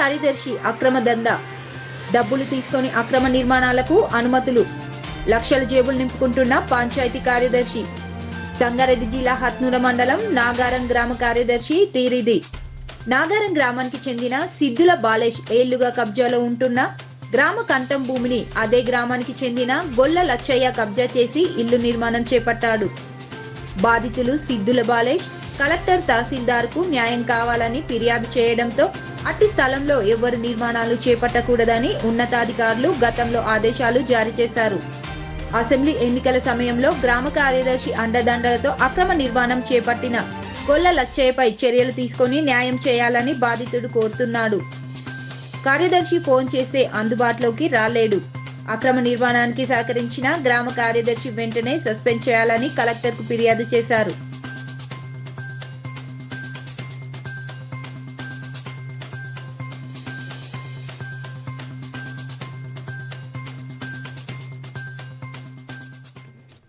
కార్యదర్శి అక్రమ దందా, డబ్బులు తీసుకొని అక్రమ నిర్మాణాలకు అనుమతులు, లక్షల జేబులు నింపుకుంటున్న పంచాయతీ కార్యదర్శి. సంగారెడ్డి జిల్లా హత్నూర మండలం నాగారం గ్రామ కార్యదర్శి తీరిది. నాగారం గ్రామానికి చెందిన సిద్దుల బాలేష్ ఏళ్లుగా కబ్జాలో ఉంటున్న గ్రామ కంఠం భూమిని అదే గ్రామానికి చెందిన గొల్ల లచ్చయ్య కబ్జా చేసి ఇల్లు నిర్మాణం చేపట్టాడు. బాధితులు సిద్దుల బాలేష్ కలెక్టర్ తహసీల్దార్ కు న్యాయం కావాలని ఫిర్యాదు చేయడంతో అట్టి స్థలంలో ఎవరు నిర్మాణాలు చేపట్టకూడదని ఉన్నతాధికారులు గతంలో ఆదేశాలు జారీ చేశారు. అసెంబ్లీ ఎన్నికల సమయంలో గ్రామ కార్యదర్శి అండదండలతో అక్రమ నిర్మాణం చేపట్టిన గొల్ల లచ్చయ్యపై చర్యలు తీసుకొని న్యాయం చేయాలని బాధితుడు కోరుతున్నాడు. కార్యదర్శి ఫోన్ చేస్తే అందుబాటులోకి రాలేడు. అక్రమ నిర్మాణానికి సహకరించిన గ్రామ కార్యదర్శి వెంటనే సస్పెండ్ చేయాలని కలెక్టర్కు ఫిర్యాదు చేశారు.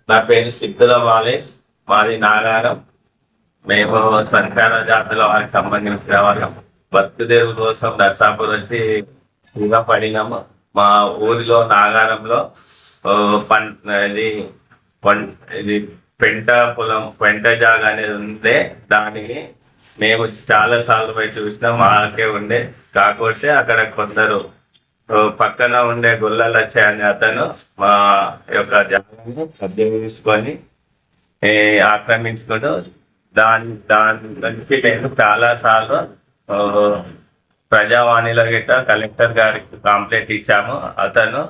నా పేరు సిద్దుల బాలేష్, మాది నాగారం. మేము సంతాన జాతిలో వారికి సంబంధించిన వాళ్ళం. బతుకుదేవు కోసం నర్సాపూర్ వచ్చి స్థిరంగా పడినాము. మా ఊరిలో నాగారంలో ఇది పెంట పొలం, పెంట జాగా అనేది ఉండే. దానికి మేము చాలా సార్లు పోయి చూసినాం, మాకే ఉండే. కాకపోతే అక్కడ కొందరు పక్కన ఉండే గొల్ల లచ్చయ్య అనే అతను మా యొక్క జాగాను కబ్జా తీసుకొని ఆక్రమించుకుంటూ దాని నుంచి నేను చాలా సార్లు ప్రజావాణిలో గిట్ట కలెక్టర్ గారికి కంప్లైంట్ ఇచ్చాము. అతను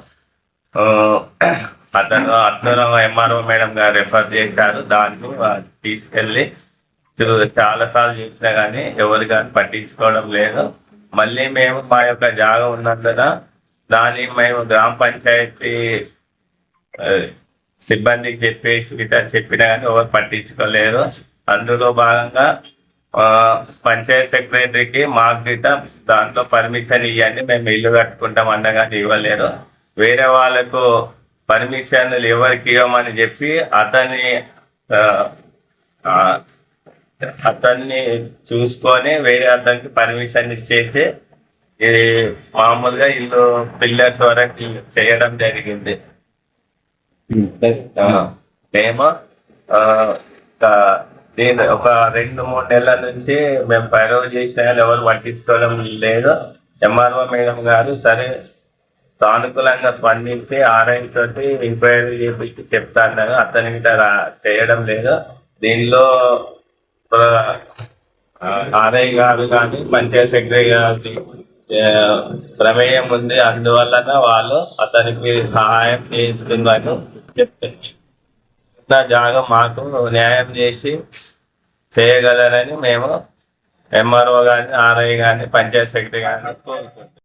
అత్నూరం ఎంఆర్ఓ మేడం గారు రెఫర్ చేశారు. దాన్ని తీసుకెళ్ళి చాలా సార్లు చూసినా కానీ ఎవరు కానీ పట్టించుకోవడం లేదు. మళ్ళీ మేము మా యొక్క జాగా ఉన్నందున దాన్ని మేము గ్రామ పంచాయతీ సిబ్బందికి చెప్పేసి చెప్పినా కానీ ఎవరు పట్టించుకోలేరు. అందులో భాగంగా పంచాయత్ సెక్రటరీకి మాకు గిట్ట దాంట్లో పర్మిషన్ ఇవ్వండి, మేము ఇల్లు కట్టుకుంటాం అన్నగా ఇవ్వలేరు. వేరే వాళ్ళకు పర్మిషన్లు ఎవరికి ఇవ్వమని చెప్పి అతన్ని చూసుకొని వేరే అతనికి పర్మిషన్ ఇచ్చేసి మామూలుగా ఇల్లు పిల్లర్స్ వరకు చేయడం జరిగింది. మేము ఒక 2-3 నెలల నుంచి మేము పైరవ్ చేసినా కానీ ఎవరు పట్టించుకోవడం లేదు. ఎంఆర్ఓ మేడం గారు సరే సానుకూలంగా స్పందించి ఆర్ఐ తోటి ఎంక్వైరీ చేపించి చెప్తాను, అతనికి చేయడం లేదు. దీనిలో ఆర్ఐ గారు కానీ పంచాయత్ సెక్రటరీ గారి ప్రమేయం ఉంది. అందువలన వాళ్ళు అతనికి సహాయం చేస్తుందని చెప్తారు. నా జాగా మాకు న్యాయం చేసి చేయగలరని మేము ఎంఆర్ఓ కానీ ఆర్ఐ కానీ పంచాయత్ సెక్రటరీ కానీ కోరుకుంటున్నాం.